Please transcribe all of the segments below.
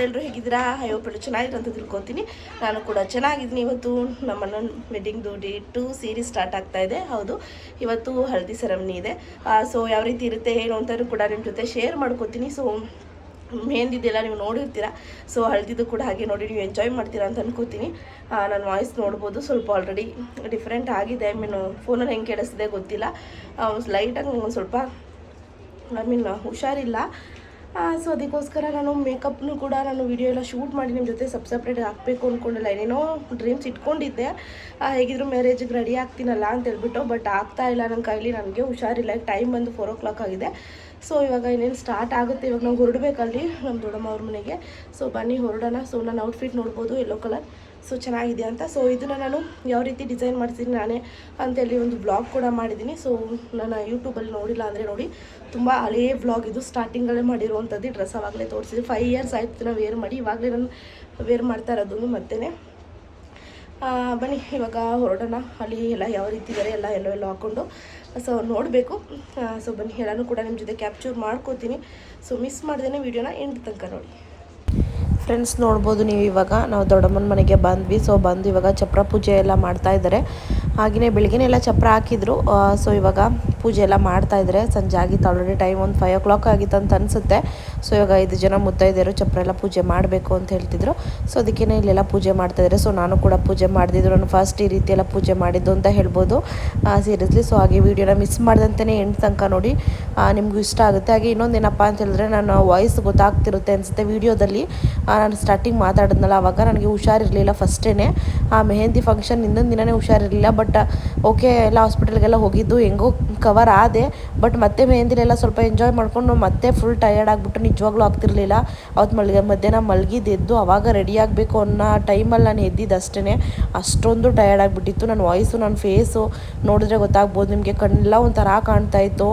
ಎಲ್ಲರೂ ಹೇಗಿದ್ದೀರಾ? ಎಲ್ಲರೂ ಚೆನ್ನಾಗಿರೋ ಅಂತ ತಿಳ್ಕೊತೀನಿ. ನಾನು ಕೂಡ ಚೆನ್ನಾಗಿದ್ದೀನಿ. ಇವತ್ತು ನಮ್ಮ ಅಣ್ಣನ ವೆಡ್ಡಿಂಗ್ದು ಡೇ 2 ಸೀರೀಸ್ ಸ್ಟಾರ್ಟ್ ಆಗ್ತಾ ಇದೆ. ಹೌದು, ಇವತ್ತು ಹಳದಿ ಸೆರೆಮನಿ ಇದೆ. ಸೊ ಯಾವ ರೀತಿ ಇರುತ್ತೆ ಏನು ಅಂತಲೂ ಕೂಡ ನಿಮ್ಮ ಜೊತೆ ಶೇರ್ ಮಾಡ್ಕೋತೀನಿ. ಸೊ ಮೆಹಂದಿದೆಲ್ಲ ನೀವು ನೋಡಿರ್ತೀರ. ಸೊ ಹಳದಿದ್ದು ಕೂಡ ಹಾಗೆ ನೋಡಿ ನೀವು ಎಂಜಾಯ್ ಮಾಡ್ತೀರಾ ಅಂತ ಅನ್ಕೋತೀನಿ. ನನ್ನ ವಾಯ್ಸ್ ನೋಡ್ಬೋದು, ಸ್ವಲ್ಪ ಆಲ್ರೆಡಿ ಡಿಫ್ರೆಂಟ್ ಆಗಿದೆ. ಫೋನಲ್ಲಿ ಹೆಂಗೆ ಕೇಳಿಸ್ತಿದೆ ಗೊತ್ತಿಲ್ಲ. ಲೈಟಾಗಿ ಒಂದು ಸ್ವಲ್ಪ ಹುಷಾರಿಲ್ಲ. ಸೊ ಅದಕ್ಕೋಸ್ಕರ ನಾನು ಮೇಕಪ್ನು ಕೂಡ ನಾನು ವಿಡಿಯೋ ಎಲ್ಲ ಶೂಟ್ ಮಾಡಿ ನಿಮ್ಮ ಜೊತೆ ಸಪ್ರೇಟ್ ಹಾಕಬೇಕು ಅಂದ್ಕೊಂಡಿಲ್ಲ. ಏನೇನೋ ಡ್ರೀಮ್ಸ್ ಇಟ್ಕೊಂಡಿದ್ದೆ, ಹೇಗಿದ್ರು ಮ್ಯಾರೇಜಿಗೆ ರೆಡಿ ಆಗ್ತೀನಲ್ಲ ಅಂತ ಹೇಳ್ಬಿಟ್ಟು. ಬಟ್ ಆಗ್ತಾ ಇಲ್ಲ ನನ್ನ ಕೈಲಿ, ನನಗೆ ಹುಷಾರಿಲ್ಲ. ಟೈಮ್ ಬಂದು 4 o'clock ಆಗಿದೆ. ಸೊ ಇವಾಗ ಇನ್ನೇನು ಸ್ಟಾರ್ಟ್ ಆಗುತ್ತೆ. ಇವಾಗ ನಾವು ಹೊರಡಬೇಕಲ್ಲಿ ನಮ್ಮ ದೊಡ್ಡಮ್ಮ ಅವ್ರ ಮನೆಗೆ. ಸೊ ಬನ್ನಿ ಹೊರಡೋಣ. ಸೊ ನನ್ನ ಔಟ್ಫಿಟ್ ನೋಡ್ಬೋದು, ಯೆಲ್ಲೋ ಕಲರ್. ಸೊ ಚೆನ್ನಾಗಿದೆ ಅಂತ. ಸೊ ಇದನ್ನು ನಾನು ಯಾವ ರೀತಿ ಡಿಸೈನ್ ಮಾಡ್ತೀನಿ ನಾನೇ ಅಂತೇಳಿ ಒಂದು ವ್ಲಾಗ್ ಕೂಡ ಮಾಡಿದ್ದೀನಿ. ಸೊ ನಾನು ಯೂಟ್ಯೂಬಲ್ಲಿ ನೋಡಿಲ್ಲ ಅಂದರೆ ನೋಡಿ, ತುಂಬ ಹಳೆಯ ವ್ಲಾಗ್ ಇದು. ಸ್ಟಾರ್ಟಿಂಗಲ್ಲೇ ಮಾಡಿರುವಂಥದ್ದು. ಡ್ರೆಸ್ ಆವಾಗಲೇ ತೋರಿಸಿದ್ವಿ. 5 years ಆಯಿತು ನಾವು ವೇರ್ ಮಾಡಿ. ಇವಾಗಲೇ ನಾನು ವೇರ್ ಮಾಡ್ತಾ ಇರೋದು ಮತ್ತೇ. ಬನ್ನಿ ಇವಾಗ ಹೊರಡೋಣ. ಅಲ್ಲಿ ಎಲ್ಲ ಯಾವ ರೀತಿ ಇದ್ದಾರೆ ಎಲ್ಲ ಎಲ್ಲೋ ಹಾಕ್ಕೊಂಡು ಸೊ ನೋಡಬೇಕು. ಸೊ ಬನ್ನಿ ಎಲ್ಲನೂ ಕೂಡ ನಿಮ್ಮ ಜೊತೆ ಕ್ಯಾಪ್ಚರ್ ಮಾಡ್ಕೋತೀನಿ. ಸೊ ಮಿಸ್ ಮಾಡ್ದೇ ವಿಡಿಯೋನ ಎಂಡ್ ತನಕ ನೋಡಿ. ಫ್ರೆಂಡ್ಸ್ ನೋಡ್ಬೋದು ನೀವು, ಇವಾಗ ನಾವು ದೊಡ್ಡಮ್ಮನ ಮನೆಗೆ ಬಂದ್ವಿ. ಸೊ ಬಂದು ಇವಾಗ ಚಪ್ರ ಪೂಜೆ ಎಲ್ಲ ಮಾಡ್ತಾಯಿದ್ದಾರೆ. ಹಾಗೆಯೇ ಬೆಳಗ್ಗೆನೆಲ್ಲ ಚಪ್ರ ಹಾಕಿದ್ರು. ಸೊ ಇವಾಗ ಪೂಜೆ ಎಲ್ಲ ಮಾಡ್ತಾಯಿದ್ದಾರೆ. ಸಂಜೆ ಆಗಿತ್ತು ಆಲ್ರೆಡಿ. ಟೈಮ್ ಒಂದು 5 o'clock ಆಗಿತ್ತು ಅಂತ ಅನಿಸುತ್ತೆ. ಸೊ ಇವಾಗ 5 ಜನ ಮುತ್ತೈದೆಯರು ಚಪ್ರ ಎಲ್ಲ ಪೂಜೆ ಮಾಡಬೇಕು ಅಂತ ಹೇಳ್ತಿದ್ರು. ಸೊ ಅದಕ್ಕೇ ಇಲ್ಲೆಲ್ಲ ಪೂಜೆ ಮಾಡ್ತಾಯಿದ್ದಾರೆ. ಸೊ ನಾನು ಕೂಡ ಪೂಜೆ ಮಾಡ್ತಿದ್ರು. ನಾನು ಫಸ್ಟ್ ಈ ರೀತಿ ಎಲ್ಲ ಪೂಜೆ ಮಾಡಿದ್ದು ಅಂತ ಹೇಳ್ಬೋದು ಸೀರಿಯಸ್ಲಿ. ಸೊ ಹಾಗೆ ವೀಡಿಯೋನ ಮಿಸ್ ಮಾಡ್ದಂತೆಯೇ ಎಂಡ್ ತನಕ ನೋಡಿ, ನಿಮಗೂ ಇಷ್ಟ ಆಗುತ್ತೆ. ಹಾಗೆ ಇನ್ನೊಂದೇನಪ್ಪ ಅಂತ ಹೇಳಿದ್ರೆ, ನನ್ನ ವಾಯ್ಸ್ ಗೊತ್ತಾಗ್ತಿರುತ್ತೆ ಅನಿಸುತ್ತೆ ವೀಡಿಯೋದಲ್ಲಿ. ನಾನು ಸ್ಟಾರ್ಟಿಂಗ್ ಮಾತಾಡಿದ್ನಲ್ಲ, ಆವಾಗ ನನಗೆ ಹುಷಾರಿರಲಿಲ್ಲ ಫಸ್ಟೇ. ಆ ಮೆಹಂದಿ ಫಂಕ್ಷನ್ ಇನ್ನೊಂದು ದಿನವೇ ಹುಷಾರಿರಲಿಲ್ಲ. ಬಟ್ ಓಕೆ, ಎಲ್ಲ ಹಾಸ್ಪಿಟಲ್ಗೆಲ್ಲ ಹೋಗಿದ್ದು ಹೆಂಗೋ ಕವರ್ ಆದೆ. ಬಟ್ ಮತ್ತೆ ಮೆಹಂದಿಲೆಲ್ಲ ಸ್ವಲ್ಪ ಎಂಜಾಯ್ ಮಾಡ್ಕೊಂಡು ಮತ್ತೆ ಫುಲ್ ಟಯರ್ಡ್ ಆಗಿಬಿಟ್ಟು ನಿಜವಾಗ್ಲೂ ಆಗ್ತಿರ್ಲಿಲ್ಲ. ಅವತ್ತು ಮಧ್ಯಾಹ್ನ ಮಲಗಿದ್ದೆದ್ದು ಆವಾಗ ರೆಡಿ ಆಗಬೇಕು ಅನ್ನೋ ಟೈಮಲ್ಲಿ ನಾನು ಎದ್ದಿದ್ದು ಅಷ್ಟೇ. ಅಷ್ಟೊಂದು ಟಯರ್ಡ್ ಆಗಿಬಿಟ್ಟಿತ್ತು. ನನ್ನ ವಾಯ್ಸು, ನನ್ನ ಫೇಸು ನೋಡಿದ್ರೆ ಗೊತ್ತಾಗ್ಬೋದು ನಿಮಗೆ. ಕಣ್ಣೆಲ್ಲ ಒಂಥರ ಕಾಣ್ತಾಯಿತ್ತು.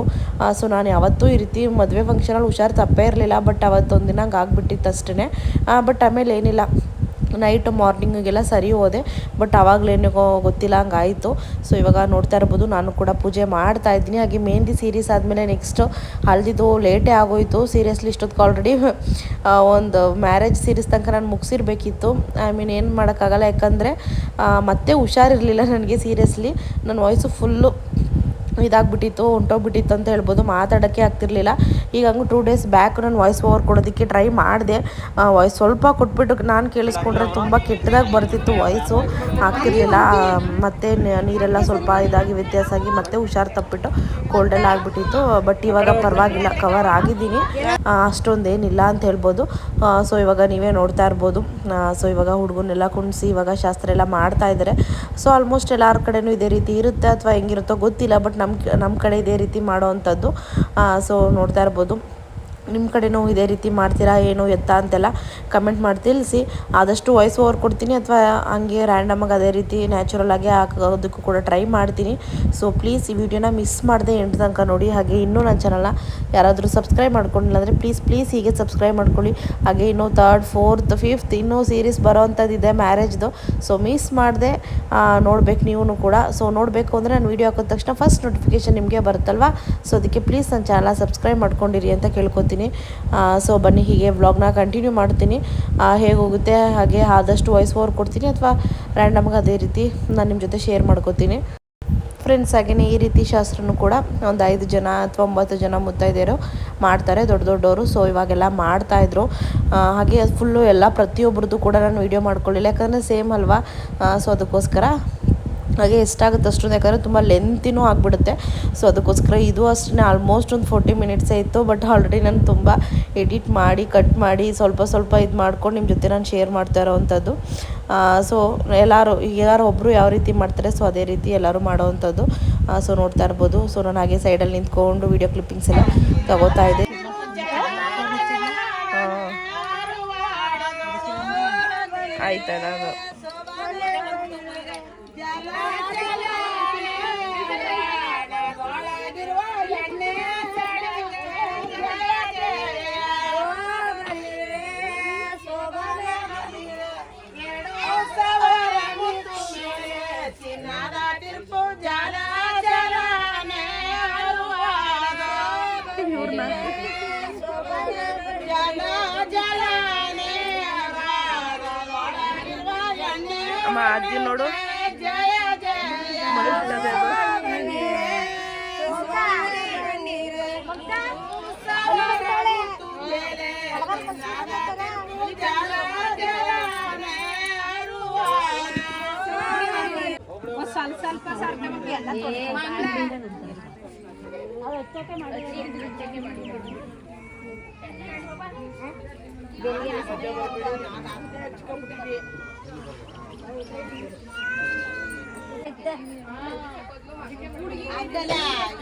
ಸೊ ನಾನು ಯಾವತ್ತೂ ಈ ರೀತಿ ಮದುವೆ ಫಂಕ್ಷನಲ್ಲಿ ಹುಷಾರು ತಪ್ಪೇ ಇರಲಿಲ್ಲ. ಬಟ್ ಅವತ್ತೊಂದು ದಿನ ಹಂಗೆ ಆಗಿಬಿಟ್ಟಿತ್ತು ಅಷ್ಟೇ. ಬಟ್ ಆಮೇಲೆ ಏನಿಲ್ಲ, ನೈಟು ಮಾರ್ನಿಂಗಿಗೆಲ್ಲ ಸರಿ ಹೋದೆ. ಬಟ್ ಆವಾಗಲೇನೋ ಗೊತ್ತಿಲ್ಲ, ಹಂಗಾಯಿತು. ಸೊ ಇವಾಗ ನೋಡ್ತಾ ಇರ್ಬೋದು, ನಾನು ಕೂಡ ಪೂಜೆ ಮಾಡ್ತಾ ಇದ್ದೀನಿ. ಹಾಗೆ ಮೆಹಂದಿ ಸೀರೀಸ್ ಆದಮೇಲೆ ನೆಕ್ಸ್ಟು ಹಲ್ದಿದ್ದು ಲೇಟೇ ಆಗೋಯಿತು. ಸೀರಿಯಸ್ಲಿ ಇಷ್ಟೊತ್ತಿಗೆ ಆಲ್ರೆಡಿ ಒಂದು ಮ್ಯಾರೇಜ್ ಸೀರೀಸ್ ತನಕ ನಾನು ಮುಗಿಸಿರ್ಬೇಕಿತ್ತು. ಏನು ಮಾಡೋಕ್ಕಾಗಲ್ಲ, ಯಾಕಂದರೆ ಮತ್ತೆ ಹುಷಾರಿರಲಿಲ್ಲ ನನಗೆ. ಸೀರಿಯಸ್ಲಿ ನನ್ನ ವಾಯ್ಸು ಫುಲ್ಲು ಇದಾಗ್ಬಿಟ್ಟಿತ್ತು, ಹೊಂಟೋಗ್ಬಿಟ್ಟಿತ್ತು ಅಂತ ಹೇಳ್ಬೋದು. ಮಾತಾಡೋಕ್ಕೆ ಆಗ್ತಿರ್ಲಿಲ್ಲ. ಈಗ ಹಂಗೆ 2 days ಬ್ಯಾಕ್ ನಾನು ವಾಯ್ಸ್ ಓವರ್ ಕೊಡೋದಕ್ಕೆ ಟ್ರೈ ಮಾಡಿದೆ. ವಾಯ್ಸ್ ಸ್ವಲ್ಪ ಕೊಟ್ಬಿಟ್ಟು ನಾನು ಕೇಳಿಸ್ಕೊಂಡ್ರೆ ತುಂಬ ಕೆಟ್ಟದಾಗಿ ಬರ್ತಿತ್ತು, ವಾಯ್ಸು ಆಗ್ತಿರ್ಲಿಲ್ಲ. ಮತ್ತು ನೀರೆಲ್ಲ ಸ್ವಲ್ಪ ಇದಾಗಿ ವ್ಯತ್ಯಾಸ ಆಗಿ ಮತ್ತೆ ಹುಷಾರು ತಪ್ಪಿಟ್ಟು ಕೋಲ್ಡೆಲ್ಲ ಆಗಿಬಿಟ್ಟಿತ್ತು. ಬಟ್ ಇವಾಗ ಪರವಾಗಿಲ್ಲ, ಕವರ್ ಆಗಿದ್ದೀನಿ. ಅಷ್ಟೊಂದೇನಿಲ್ಲ ಅಂತ ಹೇಳ್ಬೋದು. ಸೊ ಇವಾಗ ನೀವೇ ನೋಡ್ತಾ ಇರ್ಬೋದು. ಸೊ ಇವಾಗ ಹುಡುಗನ್ನೆಲ್ಲ ಕುಣಿಸಿ ಇವಾಗ ಶಾಸ್ತ್ರ ಎಲ್ಲ ಮಾಡ್ತಾ ಇದ್ದಾರೆ. ಸೊ ಆಲ್ಮೋಸ್ಟ್ ಎಲ್ಲರ ಕಡೆಯೂ ಇದೇ ರೀತಿ ಇರುತ್ತೆ ಅಥವಾ ಹೆಂಗಿರುತ್ತೋ ಗೊತ್ತಿಲ್ಲ. ಬಟ್ ನಮ್ಮ ಕಡೆ ಇದೇ ರೀತಿ ಮಾಡೋ ಅಂಥದ್ದು. ಸೊ ನೋಡ್ತಾ ಇರ್ಬೋದು. ನಿಮ್ಮ ಕಡೆನೂ ಇದೇ ರೀತಿ ಮಾಡ್ತೀರಾ ಏನು ಎತ್ತ ಅಂತೆಲ್ಲ ಕಮೆಂಟ್ ಮಾಡಿ ತಿಳಿಸಿ. ಆದಷ್ಟು ವಾಯ್ಸ್ ಓವರ್ ಕೊಡ್ತೀನಿ ಅಥವಾ ಹಂಗೆ ರ್ಯಾಂಡಮಾಗಿ ಅದೇ ರೀತಿ ನ್ಯಾಚುರಲಾಗಿ ಹಾಕೋದಕ್ಕೂ ಕೂಡ ಟ್ರೈ ಮಾಡ್ತೀನಿ. ಸೊ ಪ್ಲೀಸ್ ಈ ವಿಡಿಯೋನ ಮಿಸ್ ಮಾಡದೆ ಎಂಟು ತನಕ ನೋಡಿ. ಹಾಗೆ ಇನ್ನೂ ನನ್ನ ಚಾನಲ್ನ ಯಾರಾದರೂ ಸಬ್ಸ್ಕ್ರೈಬ್ ಮಾಡ್ಕೊಂಡಿಲ್ಲ ಅಂದರೆ ಪ್ಲೀಸ್ ಹೀಗೆ ಸಬ್ಸ್ಕ್ರೈಬ್ ಮಾಡ್ಕೊಳ್ಳಿ. ಹಾಗೆ ಇನ್ನೂ 3rd 4th 5th ಇನ್ನೂ ಸೀರೀಸ್ ಬರೋ ಅಂಥದ್ದಿದೆ ಮ್ಯಾರೇಜ್ದು. ಸೊ ಮಿಸ್ ಮಾಡದೆ ನೋಡ್ಬೇಕು ನೀವು ಕೂಡ. ಸೊ ನೋಡಬೇಕು ಅಂದರೆ ನಾನು ವೀಡಿಯೋ ಹಾಕಿದ ತಕ್ಷಣ ಫಸ್ಟ್ ನೋಟಿಫಿಕೇಷನ್ ನಿಮಗೆ ಬರುತ್ತಲ್ವ. ಸೊ ಅದಕ್ಕೆ ಪ್ಲೀಸ್ ನನ್ನ ಚಾನಲ್ನ ಸಬ್ಸ್ಕ್ರೈಬ್ ಮಾಡ್ಕೊಂಡಿರಿ ಅಂತ ಕೇಳ್ಕೊತೀನಿ. ಸೊ ಬನ್ನಿ ಹೀಗೆ ವ್ಲಾಗ್ನ ಕಂಟಿನ್ಯೂ ಮಾಡ್ತೀನಿ. ಹೇಗೆ ಹೋಗುತ್ತೆ ಹಾಗೆ ಆದಷ್ಟು ವಾಯ್ಸ್ ಓವರ್ ಕೊಡ್ತೀನಿ ಅಥವಾ ರ್ಯಾಂಡಮ್ಗೆ ಅದೇ ರೀತಿ ನಾನು ನಿಮ್ಮ ಜೊತೆ ಶೇರ್ ಮಾಡ್ಕೋತೀನಿ. ಫ್ರೆಂಡ್ಸ್ ಹಾಗೆಯೇ ಈ ರೀತಿ ಶಾಸ್ತ್ರನೂ ಕೂಡ ಒಂದು 5 ಜನ ಅಥವಾ 9 ಜನ ಮುತ್ತೈದೆಯರು ಮಾಡ್ತಾರೆ, ದೊಡ್ಡವರು. ಸೊ ಇವಾಗೆಲ್ಲ ಮಾಡ್ತಾಯಿದ್ರು. ಹಾಗೆ ಫುಲ್ಲು ಎಲ್ಲ ಪ್ರತಿಯೊಬ್ಬರದ್ದು ಕೂಡ ನಾನು ವೀಡಿಯೋ ಮಾಡ್ಕೊಳ್ಳಿಲ್ಲ, ಯಾಕಂದರೆ ಸೇಮ್ ಅಲ್ವಾ. ಸೊ ಅದಕ್ಕೋಸ್ಕರ ಹಾಗೆ ಎಷ್ಟಾಗುತ್ತೆ ಅಷ್ಟೊಂದು, ಯಾಕಂದರೆ ತುಂಬ ಲೆಂತಿನೂ ಆಗಿಬಿಡುತ್ತೆ. ಸೊ ಅದಕ್ಕೋಸ್ಕರ ಇದು ಅಷ್ಟೇ ಆಲ್ಮೋಸ್ಟ್ ಒಂದು 40 minutes ಇತ್ತು. ಬಟ್ ಆಲ್ರೆಡಿ ನಾನು ತುಂಬ ಎಡಿಟ್ ಮಾಡಿ ಕಟ್ ಮಾಡಿ ಸ್ವಲ್ಪ ಇದು ಮಾಡ್ಕೊಂಡು ನಿಮ್ಮ ಜೊತೆ ನಾನು ಶೇರ್ ಮಾಡ್ತಾ ಇರೋವಂಥದ್ದು. ಸೊ ಯಾರು ಒಬ್ಬರು ಯಾವ ರೀತಿ ಮಾಡ್ತಾರೆ ಸೊ ಅದೇ ರೀತಿ ಎಲ್ಲರೂ ಮಾಡೋವಂಥದ್ದು. ಸೊ ನೋಡ್ತಾ ಇರ್ಬೋದು. ಸೊ ನಾನು ಹಾಗೆ ಸೈಡಲ್ಲಿ ನಿಂತ್ಕೊಂಡು ವೀಡಿಯೋ ಕ್ಲಿಪ್ಪಿಂಗ್ಸ್ ಎಲ್ಲ ತಗೋತಾ ಇದ್ದೆ. ಆಯ್ತಾ ನಾನು ನಮ್ಮ ಅಜ್ಜಿ ನೋಡು ಮಲಗ್ತದೆ ಅದು. ಸ್ವಲ್ಪ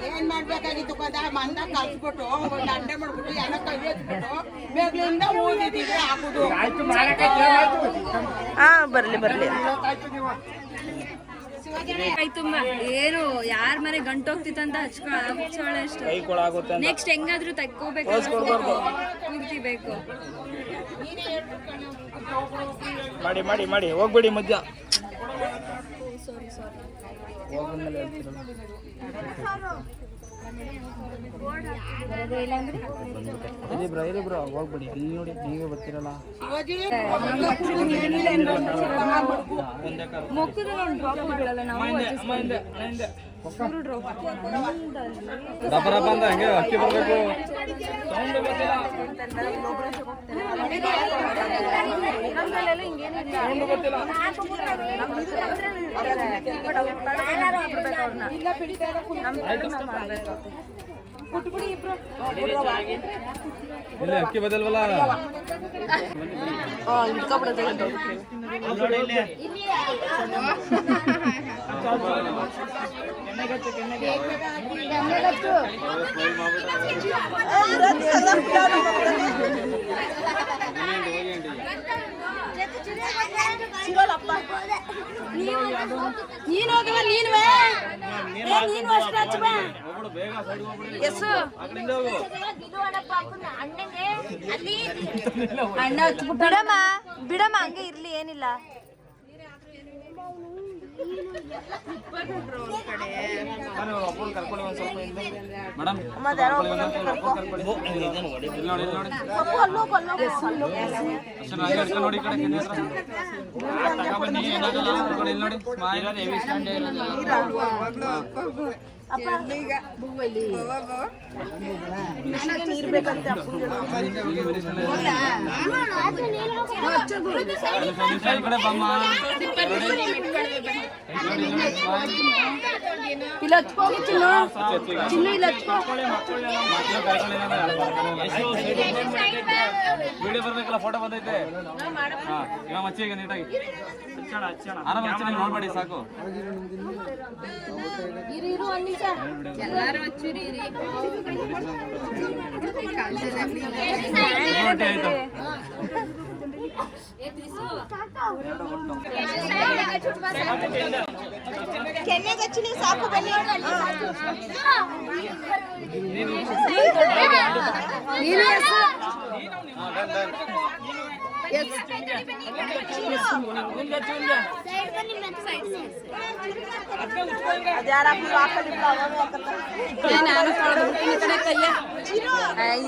ಏನ್ ಮಾಡ್ಬೇಕಾಗಿತ್ತು ಕದ ಮಂದ ಕಲ್ಸ್ಬಿಟ್ಟು ಒಂದ್ ಅಂಡೆ ಮಾಡ್ಬಿಟ್ಟು ಎಲ್ಲ ಕೈ ಹಚ್ಬಿಟ್ಟು ಬೇಗ್ಲಿಂದ ಓದಿದೀವಿ ಹಾಕುದು. ಹಾ ಬರ್ಲಿ ತುಂಬಾ ಏನು ಯಾರ ಮನೆ ಗಂಟೋಗ್ತಿತ್ತಂತ ಹಚ್ಕೊಳ್ಳೋ ಅಷ್ಟು. ನೆಕ್ಸ್ಟ್ ಹೆಂಗಾದ್ರೂ ತಕ್ಕೋಬೇಕು ಪೂರ್ತಿ ಬೇಕು. ಮಾಡಿ ಹೋಗ್ಬೇಡಿ ಮಧ್ಯ ಬ್ರೋ ಹೋಗ್ಬೇಡಿ ಅಲ್ಲಿ ನೋಡಿ ನೀವೇ ಬರ್ತೀರಲ್ಲ. ಹಂಗೆ ಅಕ್ಕಿ ಬರ್ಬೇಕು. ಇಲ್ಲಿ ಅಕ್ಕಿ ಬದಲ್ವಲ್ಲ. ಬಿಡಮ್ಮ ಹಂಗೆ ಇರ್ಲಿ ಏನಿಲ್ಲ. ವಿಡಿಯೋ ಬರ್ಬೇಕಲ್ಲ, ಫೋಟೋ ಬಂದೈತೆ. ಇವಾಗ ಮಚ್ಚಿಗೆ ನೀಟಾಗಿ ಆರಾಮ ನೋಡ್ಬೇಡಿ ಸಾಕು. ಸಾಕು ಬನ್ನಿ.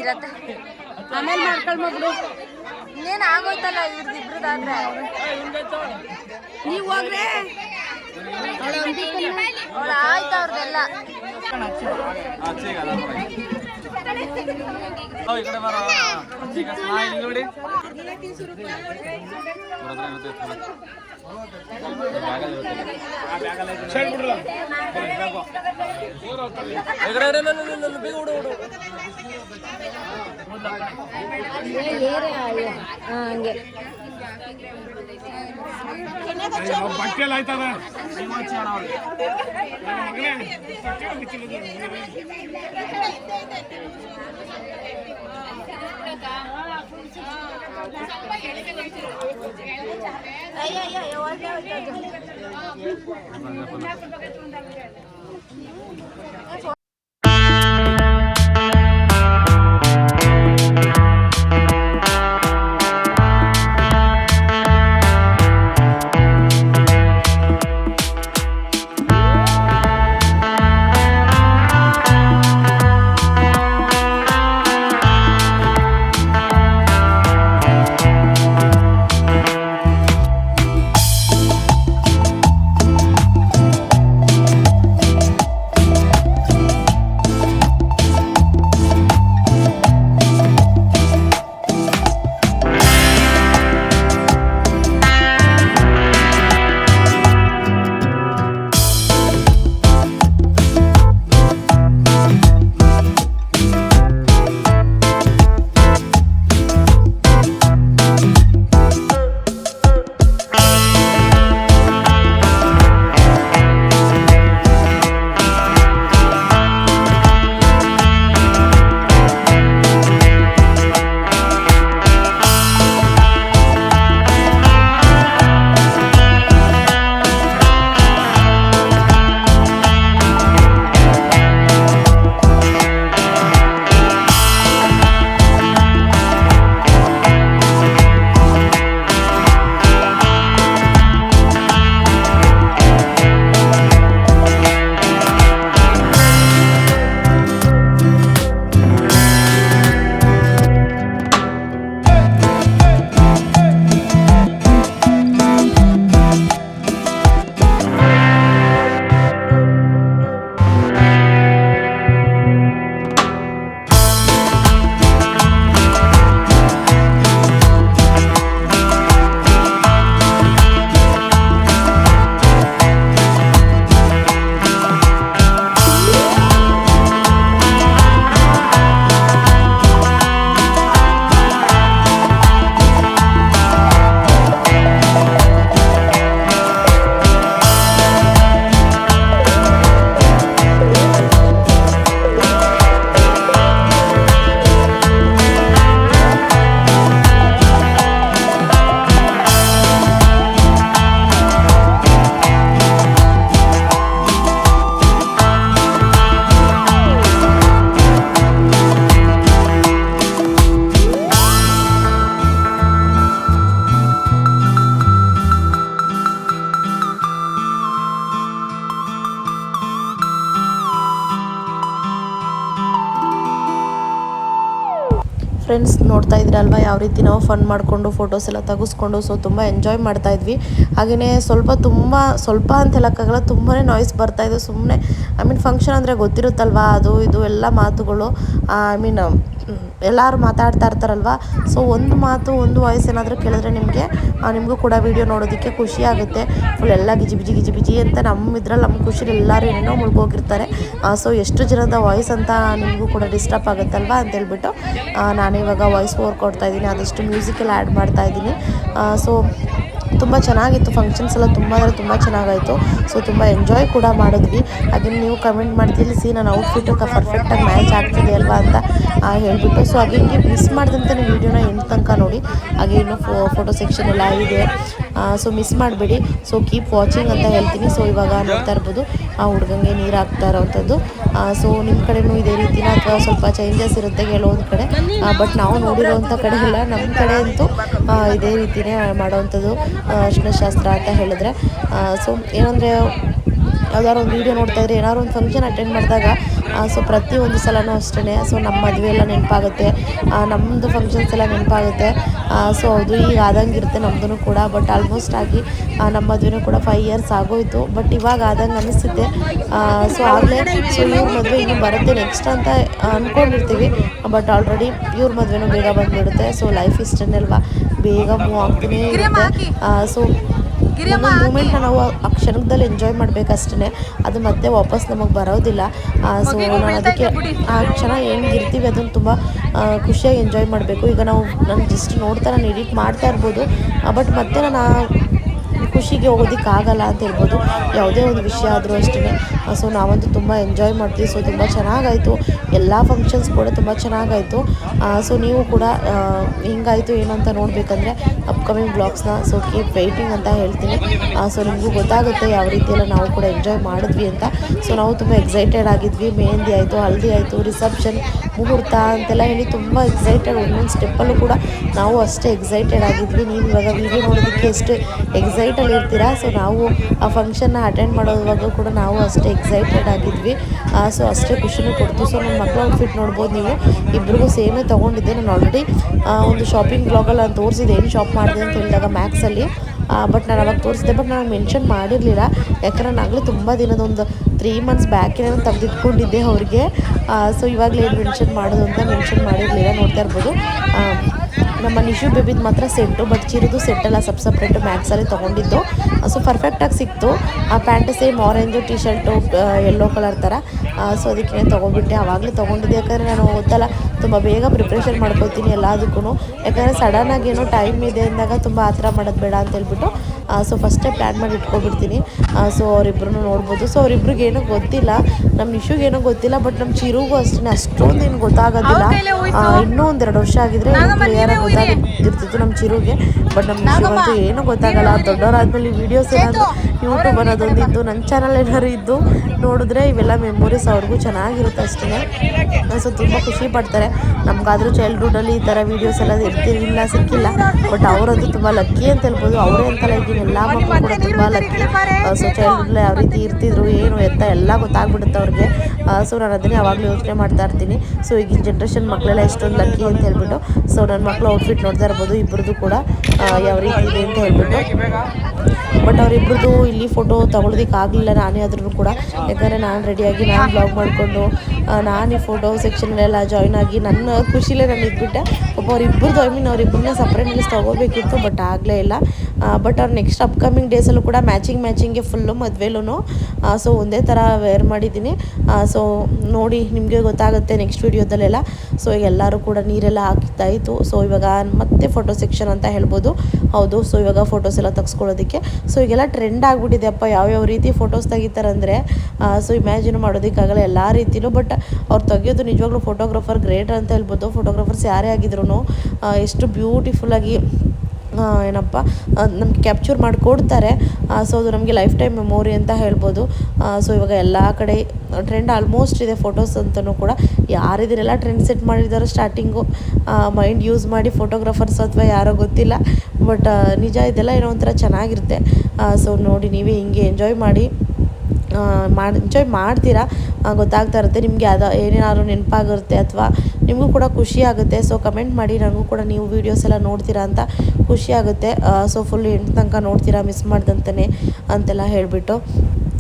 ಇರತ್ತೆ ಆಮೇಲೆ ಮಾಡ್ಕೊಳ್ಬೋದು. ಇನ್ನೇನು ಆಗೋಯ್ತಲ್ಲ ಇವ್ರದಿಬ್ರದಾದ್ರೆ. ನೀವು ಹೋಗ್ರೆ ಆಯ್ತು ಅವ್ರದೆಲ್ಲ. ಈ ಕಡೆ ಬರೋ ನೋಡಿ. ಹಂಗೆ ಬಟ್ಟೆಲ್ಲ ಆಯ್ತದ. ಫ್ರೆಂಡ್ಸ್ ನೋಡ್ತಾ ಇದ್ರಲ್ವ ಯಾವ ರೀತಿ ನಾವು ಫನ್ ಮಾಡಿಕೊಂಡು ಫೋಟೋಸ್ ಎಲ್ಲ ತೆಗೆಸ್ಕೊಂಡು ಸೊ ತುಂಬ ಎಂಜಾಯ್ ಮಾಡ್ತಾಯಿದ್ವಿ. ಹಾಗೆಯೇ ಸ್ವಲ್ಪ ಅಂತ ಹೇಳೋಕ್ಕಾಗಲ್ಲ, ತುಂಬಾ ನಾಯ್ಸ್ ಬರ್ತಾಯಿದ್ದು. ಸುಮ್ಮನೆ ಫಂಕ್ಷನ್ ಅಂದರೆ ಗೊತ್ತಿರುತ್ತಲ್ವ, ಅದು ಇದು ಎಲ್ಲ ಮಾತುಗಳು ಎಲ್ಲರೂ ಮಾತಾಡ್ತಾ ಇರ್ತಾರಲ್ವ. ಸೊ ಒಂದು ಮಾತು ಒಂದು ವಾಯ್ಸ್ ಏನಾದರೂ ಕೇಳಿದ್ರೆ ನಿಮಗೂ ಕೂಡ ವಿಡಿಯೋ ನೋಡೋದಕ್ಕೆ ಖುಷಿ ಆಗುತ್ತೆ. ಫುಲ್ ಎಲ್ಲ ಗಿಜಿ ಅಂತ ನಮ್ಮ ಖುಷಿಲಿ ಎಲ್ಲರೂ ಏನೇನೋ ಮುಳುಗೋಗಿರ್ತಾರೆ. ಸೊ ಎಷ್ಟು ಜನದ ವಾಯ್ಸ್ ಅಂತ ನಿಮಗೂ ಕೂಡ ಡಿಸ್ಟರ್ಬ್ ಆಗುತ್ತಲ್ವ ಅಂತೇಳ್ಬಿಟ್ಟು ನಾನು ಇವಾಗ ವಾಯ್ಸ್ ಓವರ್ ಕೊಡ್ತಾ ಇದ್ದೀನಿ. ಆದಷ್ಟು ಮ್ಯೂಸಿಕೆಲ್ಲ ಆ್ಯಡ್ ಮಾಡ್ತಾ ಇದ್ದೀನಿ. ಸೊ ತುಂಬ ಚೆನ್ನಾಗಿತ್ತು, ಫಂಕ್ಷನ್ಸ್ ಎಲ್ಲ ತುಂಬ ಅಂದರೆ ತುಂಬ ಚೆನ್ನಾಗಾಯಿತು. ಸೊ ತುಂಬ ಎಂಜಾಯ್ ಕೂಡ ಮಾಡಿದ್ವಿ. ಹಾಗೆ ನೀವು ಕಮೆಂಟ್ ಮಾಡಿ ತಿಳಿಸಿ ನನ್ನ ಔಟ್ಫಿಟ್ಟು ಪರ್ಫೆಕ್ಟಾಗಿ ಮ್ಯಾಚ್ ಆಗ್ತಿದೆ ಅಲ್ವಾ ಅಂತ ಹೇಳಿಬಿಟ್ಟು. ಸೊ ಹಾಗೆ ಹಿಂಗೆ ಮಿಸ್ ಮಾಡಿದಂಥ ನೀವು ವೀಡಿಯೋನ ಎಂಟು ತನಕ ನೋಡಿ. ಹಾಗೆ ಇನ್ನೂ ಫೋಟೋ ಸೆಕ್ಷನ್ ಎಲ್ಲ ಇದೆ, ಸೊ ಮಿಸ್ ಮಾಡಬೇಡಿ. ಸೊ ಕೀಪ್ ವಾಚಿಂಗ್ ಅಂತ ಹೇಳ್ತೀನಿ. ಸೊ ಇವಾಗ ನೋಡ್ತಾ ಇರ್ಬೋದು ಆ ಹುಡುಗಂಗೆ ನೀರು ಹಾಕ್ತಾ ಇರೋವಂಥದ್ದು. ಸೊ ನಿಮ್ಮ ಕಡೆನೂ ಇದೇ ರೀತಿನ ಅಥವಾ ಸ್ವಲ್ಪ ಚೇಂಜಸ್ ಇರುತ್ತೆ ಕೆಲವೊಂದು ಕಡೆ, ಬಟ್ ನಾವು ನೋಡಿರೋವಂಥ ಕಡೆ ಎಲ್ಲ ನಮ್ಮ ಕಡೆ ಅಂತೂ ಇದೇ ರೀತಿಯೇ ಮಾಡೋವಂಥದ್ದು ಅರಿಶಿನಶಾಸ್ತ್ರ ಅಂತ ಹೇಳಿದ್ರೆ. ಸೊ ಏನಂದರೆ ಯಾವ್ದಾದ್ರು ಒಂದು ವೀಡಿಯೋ ನೋಡ್ತಾ ಇದ್ರೆ ಏನಾದ್ರು ಒಂದು ಫಂಕ್ಷನ್ ಅಟೆಂಡ್ ಮಾಡಿದಾಗ ಸೊ ಪ್ರತಿಯೊಂದು ಸಲವೂ ಅಷ್ಟೇ ಸೊ ನಮ್ಮ ಮದುವೆ ಎಲ್ಲ ನೆನಪಾಗುತ್ತೆ, ನಮ್ಮದು ಫಂಕ್ಷನ್ಸ್ ಎಲ್ಲ ನೆನಪಾಗುತ್ತೆ. ಸೊ ಅದು ಈಗ ಆದಂಗೆ ಇರುತ್ತೆ ನಮ್ಮದು ಕೂಡ. ಬಟ್ ಆಲ್ಮೋಸ್ಟ್ ಆಗಿ ನಮ್ಮ ಮದುವೆನೂ ಕೂಡ 5 years ಆಗೋಯಿತು. ಬಟ್ ಇವಾಗ ಆದಂಗೆ ಅನಿಸುತ್ತೆ. ಸೊ ಆಗಲೇ ಸೊ ಇವ್ರ ಮದುವೆ ಇನ್ನೂ ಬರುತ್ತೆ ನೆಕ್ಸ್ಟ್ ಅಂತ ಅಂದ್ಕೊಂಡಿರ್ತೀವಿ. ಬಟ್ ಆಲ್ರೆಡಿ ಇವ್ರ ಮದುವೆನೂ ಬೇಗ ಬಂದುಬಿಡುತ್ತೆ. ಸೊ ಲೈಫ್ ಇಷ್ಟೇ ಅಲ್ವಾ, ಬೇಗ ಮೂವ್ ಆಗ್ತಾನೇ ಇರುತ್ತೆ. ಸೊ ಒಂದೊಂದು ಮೂಮೆಂಟ್ನ ನಾವು ಆ ಕ್ಷಣದಲ್ಲಿ ಎಂಜಾಯ್ ಮಾಡಬೇಕಷ್ಟೇ, ಅದು ಮತ್ತೆ ವಾಪಸ್ ನಮಗೆ ಬರೋದಿಲ್ಲ. ಸೊ ನಾನು ಅದಕ್ಕೆ ಆ ಕ್ಷಣ ಹೆಂಗಿರ್ತೀವಿ ಅದನ್ನು ತುಂಬ ಖುಷಿಯಾಗಿ ಎಂಜಾಯ್ ಮಾಡಬೇಕು. ಈಗ ನಾನು ಜಸ್ಟ್ ನೋಡ್ತಾ ನಾನು ಎಡಿಟ್ ಮಾಡ್ತಾ ಇರ್ಬೋದು, ಬಟ್ ಮತ್ತೆ ನಾನು ಖುಷಿಗೆ ಹೋಗೋದಕ್ಕಾಗಲ್ಲ ಅಂತ ಹೇಳ್ಬೋದು. ಯಾವುದೇ ಒಂದು ವಿಷಯ ಆದರೂ ಅಷ್ಟೇ. ಸೊ ನಾವಂತೂ ತುಂಬ ಎಂಜಾಯ್ ಮಾಡ್ತೀವಿ. ಸೊ ತುಂಬ ಚೆನ್ನಾಗಾಯಿತು, ಎಲ್ಲ ಫಂಕ್ಷನ್ಸ್ ಕೂಡ ತುಂಬ ಚೆನ್ನಾಗಾಯಿತು. ಸೊ ನೀವು ಕೂಡ ಹೆಂಗಾಯಿತು ಏನು ಅಂತ ನೋಡಬೇಕಂದ್ರೆ ಅಪ್ಕಮಿಂಗ್ ಬ್ಲಾಗ್ಸ್ನ ಸೊ ಕೀಪ್ ವೆಯ್ಟಿಂಗ್ ಅಂತ ಹೇಳ್ತೀನಿ. ಸೊ ನಿಮಗೂ ಗೊತ್ತಾಗುತ್ತೆ ಯಾವ ರೀತಿಯೆಲ್ಲ ನಾವು ಕೂಡ ಎಂಜಾಯ್ ಮಾಡಿದ್ವಿ ಅಂತ. ಸೊ ನಾವು ತುಂಬ ಎಕ್ಸೈಟೆಡ್ ಆಗಿದ್ವಿ. ಮೆಹಂದಿ ಆಯಿತು, ಹಲ್ದಿ ಆಯಿತು, ರಿಸೆಪ್ಷನ್, ಮುಹೂರ್ತ ಅಂತೆಲ್ಲ ಹೇಳಿ ತುಂಬ ಎಕ್ಸೈಟೆಡ್. ಒಂದೊಂದು ಸ್ಟೆಪ್ಪಲ್ಲೂ ಕೂಡ ನಾವು ಅಷ್ಟೇ ಎಕ್ಸೈಟೆಡ್ ಆಗಿದ್ವಿ. ನೀವು ಇವಾಗ ವೀಡಿಯೋ ನೋಡೋದಕ್ಕೆ ಎಷ್ಟು ಎಕ್ಸೈಟಲ್ಲಿ ಇರ್ತೀರಾ, ಸೊ ನಾವು ಆ ಫಂಕ್ಷನ್ನ ಅಟೆಂಡ್ ಮಾಡೋವಾಗ ಕೂಡ ನಾವು ಅಷ್ಟೇ ಎಕ್ಸೈಟೆಡ್ ಆಗಿದ್ವಿ. ಸೊ ಅಷ್ಟೇ ಖುಷಿನೂ ಕೊಡ್ತು. ಸೊ ನನ್ನ ಮಕ್ಕಳ ಔಟ್ಫಿಟ್ ನೋಡ್ಬೋದು ನೀವು, ಇಬ್ಬರಿಗೂ ಸೇಮೇ ತೊಗೊಂಡಿದ್ದೆ. ನಾನು ಆಲ್ರೆಡಿ ಒಂದು ಶಾಪಿಂಗ್ ಬ್ಲಾಗಲ್ಲಿ ನಾನು ತೋರಿಸಿದೆ ಏನು ಶಾಪ್ ಮಾಡಿದೆ ಅಂತ ಹೇಳಿದಾಗ ಮ್ಯಾಕ್ಸಲ್ಲಿ. ಬಟ್ ನಾನು ಅವಾಗ ತೋರಿಸಿದೆ, ಬಟ್ ನಾನು ಮೆನ್ಷನ್ ಮಾಡಿರಲಿಲ್ಲ. ಯಾಕಂದರೆ ನಾಗಲೂ ತುಂಬ ದಿನದೊಂದು 3 months ಬ್ಯಾಕೇ ನಾನು ತೆಗೆದಿಟ್ಕೊಂಡಿದ್ದೆ ಅವ್ರಿಗೆ. ಸೊ ಇವಾಗಲೇ ಏನು ಮೆನ್ಷನ್ ಮಾಡೋದು ಅಂತ ಮೆನ್ಷನ್ ಮಾಡಿರಲಿಲ್ಲ. ನೋಡ್ತಾ ಇರ್ಬೋದು ನಮ್ಮ ನಿಶು ಬೇಬಿದು ಮಾತ್ರ ಸೆಟ್ಟು, ಬಟ್ ಚಿರುದು ಸೆಟ್ಟೆಲ್ಲ ಸಪ್ರೇಟು ಮ್ಯಾಕ್ಸಲ್ಲಿ ತೊಗೊಂಡಿದ್ದು. ಸೊ ಪರ್ಫೆಕ್ಟಾಗಿ ಸಿಕ್ತು. ಆ pant same orange, T shirt yellow colour ಥರ. ಸೊ ಅದಕ್ಕೆ ತೊಗೊಂಡ್ಬಿಟ್ಟೆ, ಆವಾಗಲೇ ತೊಗೊಂಡಿದ್ದೆ. ಯಾಕಂದರೆ ನಾನು ಗೊತ್ತಲ್ಲ ತುಂಬ ಬೇಗ ಪ್ರಿಪ್ರೇಷನ್ ಮಾಡ್ಕೊತೀನಿ ಎಲ್ಲದಕ್ಕೂ. ಯಾಕಂದರೆ ಸಡನ್ನಾಗಿ ಏನೋ ಟೈಮ್ ಇದೆ ಅಂದಾಗ ತುಂಬ ಆ ಥರ ಮಾಡೋದು ಬೇಡ ಅಂತ ಹೇಳ್ಬಿಟ್ಟು ಸೊ ಫಸ್ಟೇ ಪ್ಲ್ಯಾನ್ ಮಾಡಿ ಇಟ್ಕೊಬಿಡ್ತೀನಿ. ಸೊ ಅವರಿಬ್ಬರೂ ನೋಡ್ಬೋದು. ಸೊ ಅವರಿಬ್ರಿಗೆ ಏನೂ ಗೊತ್ತಿಲ್ಲ, ನಮ್ಮ ನಿಶುಗೆ ಏನೂ ಗೊತ್ತಿಲ್ಲ, ಬಟ್ ನಮ್ಮ ಚಿರುಗೂ ಅಷ್ಟೇ ಅಷ್ಟೊಂದು ಏನು ಗೊತ್ತಾಗೋದಿಲ್ಲ. ಇನ್ನೂ 1-2 ವರ್ಷ ಆಗಿದ್ರೆ ಕ್ಲಿಯರಾಗಿ ಗೊತ್ತಾಗಿರ್ತಿತ್ತು ನಮ್ಮ ಚಿರುಗೆ. ಬಟ್ ನಮ್ಮ ನಿಶುಗಂತೂ ಏನೂ ಗೊತ್ತಾಗಲ್ಲ. ದೊಡ್ಡವರಾದ್ಮೇಲೆ ಈ ವೀಡಿಯೋಸ್ ಏನಾದರೂ ಯೂಟ್ಯೂಬ್ ಅನ್ನೋದೊಂದಿದ್ದು ನನ್ನ ಚಾನಲ್ ಏನಾದ್ರು ಇದ್ದು ನೋಡಿದ್ರೆ ಇವೆಲ್ಲ ಮೆಮೊರೀಸ್ ಅವ್ರಿಗೂ ಚೆನ್ನಾಗಿರುತ್ತೆ ಅಷ್ಟೇ. ಸೊ ತುಂಬ ಖುಷಿ ಪಡ್ತಾರೆ. ನಮಗಾದರೂ ಚೈಲ್ಡ್ಹುಡ್ಡಲ್ಲಿ ಈ ಥರ ವೀಡಿಯೋಸ್ ಎಲ್ಲ ಇರ್ತಿರಲಿಲ್ಲ, ಸಿಕ್ಕಿಲ್ಲ. ಬಟ್ ಅವರಂತೂ ತುಂಬ ಲಕ್ಕಿ ಅಂತ ಹೇಳ್ಬೋದು. ಅವರೇ ಅಂತಲ್ಲ, ಈಗಿನ ಎಲ್ಲ ಮಕ್ಕಳು ಕೂಡ ತುಂಬ ಲಕ್ಕಿ. ಸೊ ಚೈಲ್ಡ್ಹುಡ್ಡಲ್ಲಿ ಯಾವ ರೀತಿ ಇರ್ತಿದ್ರು ಏನು ಎತ್ತ ಎಲ್ಲ ಗೊತ್ತಾಗ್ಬಿಡುತ್ತೆ ಅವ್ರಿಗೆ. ಸೊ ನಾನು ಅದನ್ನೇ ಯಾವಾಗಲೂ ಯೋಚನೆ ಮಾಡ್ತಾ ಇರ್ತೀನಿ. ಸೊ ಈಗಿನ ಜನ್ರೇಷನ್ ಮಕ್ಕಳೆಲ್ಲ ಎಷ್ಟೊಂದು ಲಕ್ಕಿ ಅಂತ ಹೇಳ್ಬಿಟ್ಟು. ಸೊ ನನ್ನ ಮಕ್ಕಳು ಔಟ್ಫಿಟ್ ನೋಡ್ತಾ ಇರ್ಬೋದು, ಇಬ್ಬರದು ಕೂಡ ಯಾವ ರೀತಿ ಇದೆ ಅಂತ ಹೇಳ್ಬಿಟ್ಟು. ಬಟ್ ಅವರಿಬ್ಬರದು ಇಲ್ಲಿ ಫೋಟೋ ತೊಗೊಳೋದಕ್ಕಾಗಲಿಲ್ಲ ನಾನೇ ಆದ್ರೂ ಕೂಡ. ಯಾಕಂದರೆ ನಾನು ರೆಡಿಯಾಗಿ ನಾನು ಬ್ಲಾಗ್ ಮಾಡಿಕೊಂಡು ನಾನು ಈ ಫೋಟೋ ಸೆಕ್ಷನಲ್ಲೆಲ್ಲ ಜಾಯ್ನ್ ಆಗಿ ನನ್ನ ಖುಷಿಲೇ ನಾನು ಇದ್ಬಿಟ್ಟೆ. ಪಾಪ ಅವರಿಬ್ಬರದು ಅವರಿಬ್ಬರನ್ನ ಸಪ್ರೇಟ್ ನಿಲ್ಲಿಸಿ ತೊಗೋಬೇಕಿತ್ತು, ಬಟ್ ಆಗಲೇ ಇಲ್ಲ. ಬಟ್ ಅವ್ರು ನೆಕ್ಸ್ಟ್ ಅಪ್ಕಮಿಂಗ್ ಡೇಸಲ್ಲೂ ಕೂಡ ಮ್ಯಾಚಿಂಗ್ಗೆ ಫುಲ್ಲು ಮದುವೆಲೂ ಸೊ ಒಂದೇ ಥರ ವೇರ್ ಮಾಡಿದ್ದೀನಿ. ಸೊ ನೋಡಿ ನಿಮಗೆ ಗೊತ್ತಾಗುತ್ತೆ ನೆಕ್ಸ್ಟ್ ವೀಡಿಯೋದಲ್ಲೆಲ್ಲ. ಸೊ ಎಲ್ಲರೂ ಕೂಡ ನೀರೆಲ್ಲ ಹಾಕ್ತಾಯಿತ್ತು. ಸೊ ಇವಾಗ ಮತ್ತೆ ಫೋಟೋ ಸೆಕ್ಷನ್ ಅಂತ ಹೇಳ್ಬೋದು. ಹೌದು, ಸೊ ಇವಾಗ ಫೋಟೋಸ್ ಎಲ್ಲ ತೆಗೆಸ್ಕೊಳ್ಳೋದಕ್ಕೆ. ಸೊ ಈಗೆಲ್ಲ ಟ್ರೆಂಡ್ ಆಗಿಬಿಟ್ಟಿದೆ ಅಪ್ಪ, ಯಾವ್ಯಾವ ರೀತಿ ಫೋಟೋಸ್ ತೆಗಿತಾರಂದರೆ ಸೊ ಇಮ್ಯಾಜಿನ್ ಮಾಡೋದಕ್ಕಾಗಲ್ಲ ಎಲ್ಲ ರೀತಿಯೂ. ಬಟ್ ಅವ್ರು ತೆಗಿಯೋದು ನಿಜವಾಗ್ಲೂ ಫೋಟೋಗ್ರಾಫರ್ ಗ್ರೇಟ್ ಅಂತ ಹೇಳ್ಬೋದು. ಫೋಟೋಗ್ರಾಫರ್ಸ್ ಯಾರೇ ಆಗಿದ್ರು ಎಷ್ಟು ಬ್ಯೂಟಿಫುಲ್ಲಾಗಿ ಏನಪ್ಪ ನಮಗೆ ಕ್ಯಾಪ್ಚರ್ ಮಾಡಿಕೊಡ್ತಾರೆ. ಸೊ ಅದು ನಮಗೆ ಲೈಫ್ ಟೈಮ್ ಮೆಮೊರಿ ಅಂತ ಹೇಳ್ಬೋದು. ಸೊ ಇವಾಗ ಎಲ್ಲ ಕಡೆ ಟ್ರೆಂಡ್ ಆಲ್ಮೋಸ್ಟ್ ಇದೆ ಫೋಟೋಸ್ ಅಂತಲೂ ಕೂಡ. ಯಾರಿದಿರೆಲ್ಲ ಟ್ರೆಂಡ್ ಸೆಟ್ ಮಾಡಿದ್ದಾರೋ ಸ್ಟಾರ್ಟಿಂಗು ಮೈಂಡ್ ಯೂಸ್ ಮಾಡಿ ಫೋಟೋಗ್ರಾಫರ್ಸ್ ಅಥವಾ ಯಾರೋ ಗೊತ್ತಿಲ್ಲ. ಬಟ್ ನಿಜ ಇದೆಲ್ಲ ಏನೋ ಒಂಥರ ಚೆನ್ನಾಗಿರುತ್ತೆ. ಸೊ ನೋಡಿ ನೀವೇ ಹಿಂಗೆ ಎಂಜಾಯ್ ಮಾಡಿ. ಎಂಜಾಯ್ ಮಾಡ್ತೀರಾ ಗೊತ್ತಾಗ್ತಾ ಇರುತ್ತೆ ನಿಮಗೆ ಅದು ಏನೇನಾದ್ರು ನೆನಪಾಗಿರುತ್ತೆ ಅಥವಾ ನಿಮಗೂ ಕೂಡ ಖುಷಿ ಆಗುತ್ತೆ. ಸೊ ಕಮೆಂಟ್ ಮಾಡಿ, ನನಗೂ ಕೂಡ ನೀವು ವೀಡಿಯೋಸ್ ಎಲ್ಲ ನೋಡ್ತೀರಾ ಅಂತ ಖುಷಿ ಆಗುತ್ತೆ. ಸೊ ಫುಲ್ ಎಂಡ್ ತನಕ ನೋಡ್ತೀರಾ ಮಿಸ್ ಮಾಡ್ದಂತಾನೆ ಅಂತೆಲ್ಲ ಹೇಳಿಬಿಟ್ಟು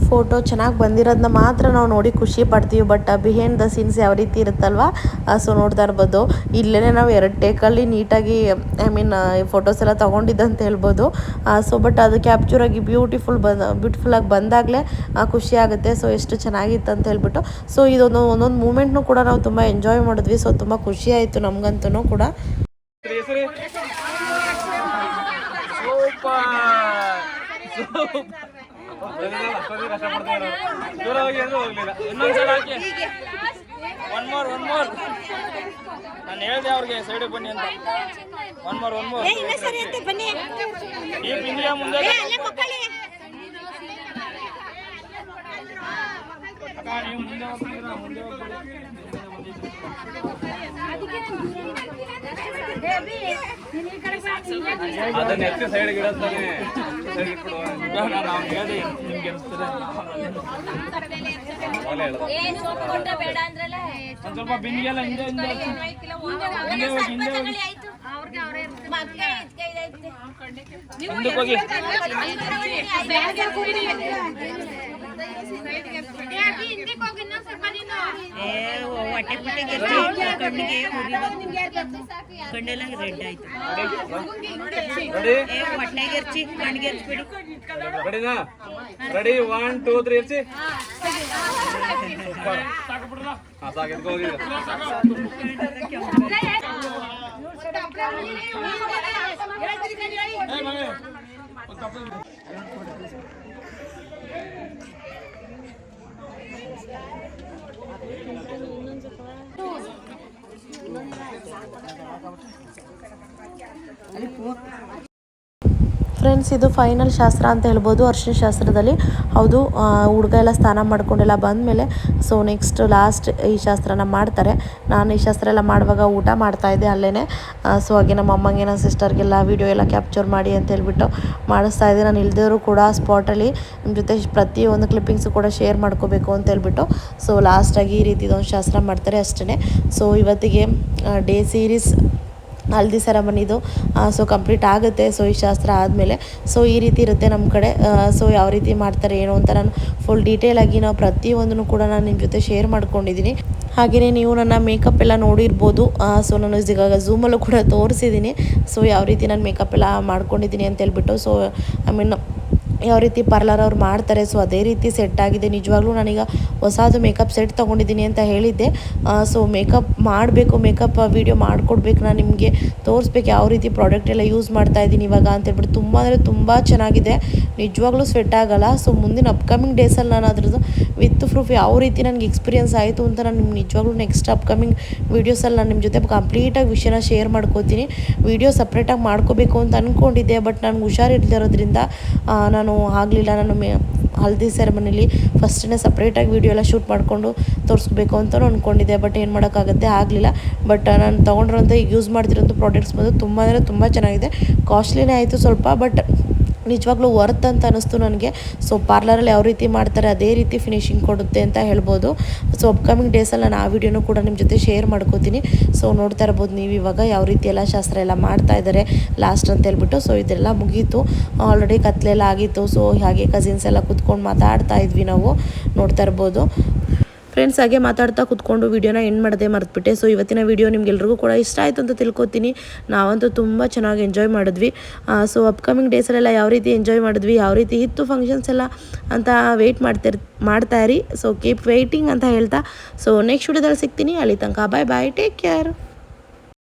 ಫೋಟೋ ಚೆನ್ನಾಗಿ ಬಂದಿರೋದನ್ನ ಮಾತ್ರ ನಾವು ನೋಡಿ ಖುಷಿ ಪಡ್ತೀವಿ. ಬಟ್ ಬಿಹೈಂಡ್ ದ ಸೀನ್ಸ್ ಯಾವ ರೀತಿ ಇರುತ್ತಲ್ವ, ಸೊ ನೋಡ್ತಾ ಇರ್ಬೋದು. ಇಲ್ಲೇ ನಾವು 2 ಟೇಕಲ್ಲಿ ನೀಟಾಗಿ ಫೋಟೋಸ್ ಎಲ್ಲ ತೊಗೊಂಡಿದ್ದಂತ ಹೇಳ್ಬೋದು. ಸೊ ಬಟ್ ಅದು ಕ್ಯಾಪ್ಚರ್ ಆಗಿ ಬ್ಯೂಟಿಫುಲ್ಲಾಗಿ ಬಂದಾಗಲೇ ಖುಷಿ ಆಗುತ್ತೆ. ಸೊ ಎಷ್ಟು ಚೆನ್ನಾಗಿತ್ತು ಅಂತ ಹೇಳ್ಬಿಟ್ಟು ಸೊ ಒಂದೊಂದು ಮೂಮೆಂಟ್ನು ಕೂಡ ನಾವು ತುಂಬ ಎಂಜಾಯ್ ಮಾಡಿದ್ವಿ. ಸೊ ತುಂಬ ಖುಷಿ ಆಯಿತು ನಮಗಂತೂ ಕೂಡ. ನಾನು ಹೇಳ್ದೆ ಅವ್ರಿಗೆ ಸೈಡ್ ಬನ್ನಿ ಅಂತ. ಒನ್ ಮೋರ್ ಮುಂದೆ ಅದನ್ನ ಎತ್ತಿ ಸೈಡ್ಗೆ ಇಡೋದಾನೆ ನಾವು ಹೇಳಿದೆ ನಿಮ್ಗೆ ಅನಿಸ್ತದೆ. ಒಂದು ಸ್ವಲ್ಪ ಬಿಂದಿಗೆಲ್ಲ ಹಿಂದೆ ಮುಂದಕ್ಕೆ ಹೋಗಿ. ರೆಡಿ 1 2 3 ಇರ್ಸಿ. ಸಾಕು ಹೋಗಿ. ಫ್ರೆಂಡ್ಸ್, ಇದು ಫೈನಲ್ ಶಾಸ್ತ್ರ ಅಂತ ಹೇಳ್ಬೋದು. ಅರ್ಶಿನ ಶಾಸ್ತ್ರದಲ್ಲಿ ಹೌದು, ಹುಡುಗ ಎಲ್ಲ ಸ್ನಾನ ಮಾಡ್ಕೊಂಡೆಲ್ಲ ಬಂದಮೇಲೆ ಸೊ ನೆಕ್ಸ್ಟ್ ಲಾಸ್ಟ್ ಈ ಶಾಸ್ತ್ರನ ಮಾಡ್ತಾರೆ. ನಾನು ಈ ಶಾಸ್ತ್ರ ಎಲ್ಲ ಮಾಡುವಾಗ ಊಟ ಮಾಡ್ತಾಯಿದ್ದೆ ಅಲ್ಲೇ. ಸೊ ಹಾಗೆ ನಮ್ಮ ಅಮ್ಮಂಗೆ ನನ್ನ ಸಿಸ್ಟರ್ಗೆಲ್ಲ ವೀಡಿಯೋ ಎಲ್ಲ ಕ್ಯಾಪ್ಚರ್ ಮಾಡಿ ಅಂತ ಹೇಳ್ಬಿಟ್ಟು ಮಾಡಿಸ್ತಾ ಇದ್ದೆ. ನಾನು ಇಲ್ದೇವರು ಕೂಡ ಸ್ಪಾಟಲ್ಲಿ ನಿಮ್ಮ ಜೊತೆ ಪ್ರತಿಯೊಂದು ಕ್ಲಿಪ್ಪಿಂಗ್ಸು ಕೂಡ ಶೇರ್ ಮಾಡ್ಕೋಬೇಕು ಅಂತ ಹೇಳ್ಬಿಟ್ಟು ಸೊ ಲಾಸ್ಟಾಗಿ ಈ ರೀತಿದೊಂದು ಶಾಸ್ತ್ರ ಮಾಡ್ತಾರೆ ಅಷ್ಟೇ. ಸೊ ಇವತ್ತಿಗೆ ಡೇ ಸೀರೀಸ್ ಹಲ್ದಿ ಸೆರೆಮನಿದು ಸೊ ಕಂಪ್ಲೀಟ್ ಆಗುತ್ತೆ. ಸೊ ಈ ಶಾಸ್ತ್ರ ಆದಮೇಲೆ ಸೊ ಈ ರೀತಿ ಇರುತ್ತೆ ನಮ್ಮ ಕಡೆ. ಸೊ ಯಾವ ರೀತಿ ಮಾಡ್ತಾರೆ ಏನು ಅಂತ ನಾನು ಫುಲ್ ಡೀಟೇಲಾಗಿ ನಾವು ಪ್ರತಿಯೊಂದನ್ನು ಕೂಡ ನಾನು ನಿಮ್ಮ ಜೊತೆ ಶೇರ್ ಮಾಡ್ಕೊಂಡಿದ್ದೀನಿ. ಹಾಗೆಯೇ ನೀವು ನನ್ನ ಮೇಕಪ್ ಎಲ್ಲ ನೋಡಿರ್ಬೋದು. ಸೊ ನಾನು ಈಗ ಝೂಮಲ್ಲೂ ಕೂಡ ತೋರಿಸಿದ್ದೀನಿ. ಸೊ ಯಾವ ರೀತಿ ನಾನು ಮೇಕಪ್ ಎಲ್ಲ ಮಾಡ್ಕೊಂಡಿದ್ದೀನಿ ಅಂತ ಹೇಳ್ಬಿಟ್ಟು. ಸೊ ಯಾವ ರೀತಿ ಪಾರ್ಲರ್ ಅವ್ರು ಮಾಡ್ತಾರೆ ಸೊ ಅದೇ ರೀತಿ ಸೆಟ್ ಆಗಿದೆ. ನಿಜವಾಗ್ಲೂ ನಾನೀಗ ಹೊಸದು ಮೇಕಪ್ ಸೆಟ್ ತೊಗೊಂಡಿದ್ದೀನಿ ಅಂತ ಹೇಳಿದ್ದೆ. ಸೊ ಮೇಕಪ್ ಮಾಡಬೇಕು, ಮೇಕಪ್ ವೀಡಿಯೋ ಮಾಡಿಕೊಡ್ಬೇಕು, ನಾನು ನಿಮಗೆ ತೋರಿಸ್ಬೇಕು ಯಾವ ರೀತಿ ಪ್ರಾಡಕ್ಟ್ ಎಲ್ಲ ಯೂಸ್ ಮಾಡ್ತಾಯಿದ್ದೀನಿ ಇವಾಗ ಅಂತೇಳ್ಬಿಟ್ಟು. ತುಂಬ ಅಂದರೆ ತುಂಬ ಚೆನ್ನಾಗಿದೆ, ನಿಜವಾಗ್ಲೂ ಸ್ವೆಟ್ ಆಗೋಲ್ಲ. ಸೊ ಮುಂದಿನ ಅಪ್ಕಮಿಂಗ್ ಡೇಸಲ್ಲಿ ನಾನು ಅದ್ರದ್ದು ವಿತ್ ಪ್ರೂಫ್ ಯಾವ ರೀತಿ ನನಗೆ ಎಕ್ಸ್ಪೀರಿಯನ್ಸ್ ಆಯಿತು ಅಂತ ನಾನು ನಿಮ್ಗೆ ನಿಜವಾಗ್ಲೂ ನೆಕ್ಸ್ಟ್ ಅಪ್ಕಮಿಂಗ್ ವೀಡಿಯೋಸಲ್ಲಿ ನಾನು ನಿಮ್ಮ ಜೊತೆ ಕಂಪ್ಲೀಟಾಗಿ ವಿಷಯನ ಶೇರ್ ಮಾಡ್ಕೋತೀನಿ. ವೀಡಿಯೋ ಸಪ್ರೇಟಾಗಿ ಮಾಡ್ಕೋಬೇಕು ಅಂತ ಅಂದ್ಕೊಂಡಿದ್ದೆ, ಬಟ್ ನನಗೆ ಹುಷಾರಿಲ್ಲದಿರೋದ್ರಿಂದ ನಾನು ಆಗಲಿಲ್ಲ. ನಾನು ಹಲ್ದಿ ಸೆರೆಮನಿಲಿ ಫಸ್ಟೇ ಸಪ್ರೇಟಾಗಿ ವೀಡಿಯೋ ಎಲ್ಲ ಶೂಟ್ ಮಾಡಿಕೊಂಡು ತೋರಿಸ್ಬೇಕು ಅಂತ ಅಂದ್ಕೊಂಡಿದ್ದೆ, ಬಟ್ ಏನು ಮಾಡೋಕ್ಕಾಗುತ್ತೆ, ಆಗಲಿಲ್ಲ. ಬಟ್ ನಾನು ತೊಗೊಂಡಿರೋಂಥ ಈಗ ಯೂಸ್ ಮಾಡ್ತಿರೋಂಥ ಪ್ರಾಡಕ್ಟ್ಸ್ ಬಂದು ತುಂಬ ಅಂದರೆ ತುಂಬ ಚೆನ್ನಾಗಿದೆ. ಕಾಸ್ಟ್ಲಿನೇ ಆಯಿತು ಸ್ವಲ್ಪ, ಬಟ್ ನಿಜವಾಗ್ಲೂ ವರ್ತ್ ಅಂತ ಅನ್ನಿಸ್ತು ನನಗೆ. ಸೊ ಪಾರ್ಲರಲ್ಲಿ ಯಾವ ರೀತಿ ಮಾಡ್ತಾರೆ ಅದೇ ರೀತಿ ಫಿನಿಶಿಂಗ್ ಕೊಡುತ್ತೆ ಅಂತ ಹೇಳ್ಬೋದು. ಸೊ ಅಪ್ಕಮಿಂಗ್ ಡೇಸಲ್ಲಿ ನಾನು ಆ ವಿಡಿಯೋನೂ ಕೂಡ ನಿಮ್ಮ ಜೊತೆ ಶೇರ್ ಮಾಡ್ಕೋತೀನಿ. ಸೊ ನೋಡ್ತಾ ಇರ್ಬೋದು ನೀವು ಇವಾಗ ಯಾವ ರೀತಿ ಎಲ್ಲ ಶಾಸ್ತ್ರ ಎಲ್ಲ ಮಾಡ್ತಾ ಇದ್ದಾರೆ ಲಾಸ್ಟ್ ಅಂತ ಹೇಳ್ಬಿಟ್ಟು. ಸೊ ಇದೆಲ್ಲ ಮುಗೀತು, ಆಲ್ರೆಡಿ ಕತ್ಲೆಲ್ಲ ಆಗಿತ್ತು. ಸೊ ಹಾಗೆ ಕಸಿನ್ಸ್ ಎಲ್ಲ ಕುತ್ಕೊಂಡು ಮಾತಾಡ್ತಾ ಇದ್ವಿ ನಾವು, ನೋಡ್ತಾ ಇರ್ಬೋದು. ಫ್ರೆಂಡ್ಸ್, ಹಾಗೆ ಮಾತಾಡ್ತಾ ಕೂತ್ಕೊಂಡು ವೀಡಿಯೋನ ಎಂಡ್ ಮಾಡದೆ ಮರೆತುಬಿಟ್ಟೆ. ಸೊ ಇವತ್ತಿನ ವೀಡಿಯೋ ನಿಮ್ಗೆಲ್ರಿಗೂ ಕೂಡ ಇಷ್ಟ ಆಯಿತು ಅಂತ ತಿಳ್ಕೊತೀನಿ. ನಾವಂತೂ ತುಂಬ ಚೆನ್ನಾಗಿ ಎಂಜಾಯ್ ಮಾಡಿದ್ವಿ. ಸೊ ಅಪ್ಕಮಿಂಗ್ ಡೇಸಲ್ಲೆಲ್ಲ ಯಾವ ರೀತಿ ಎಂಜಾಯ್ ಮಾಡಿದ್ವಿ, ಯಾವ ರೀತಿ ಇತ್ತು ಫಂಕ್ಷನ್ಸ್ ಎಲ್ಲ ಅಂತ ವೆಯ್ಟ್ ಮಾಡ್ತಾ ಇರಿ. ಸೊ ಕೀಪ್ ವೆಯ್ಟಿಂಗ್ ಅಂತ ಹೇಳ್ತಾ ಸೊ ನೆಕ್ಸ್ಟ್ ವಿಡಿಯೋದಲ್ಲಿ ಸಿಗ್ತೀನಿ. ಅಲ್ಲಿ ತನಕ ಬಾಯ್ ಬಾಯ್, ಟೇಕ್ ಕೇರ್.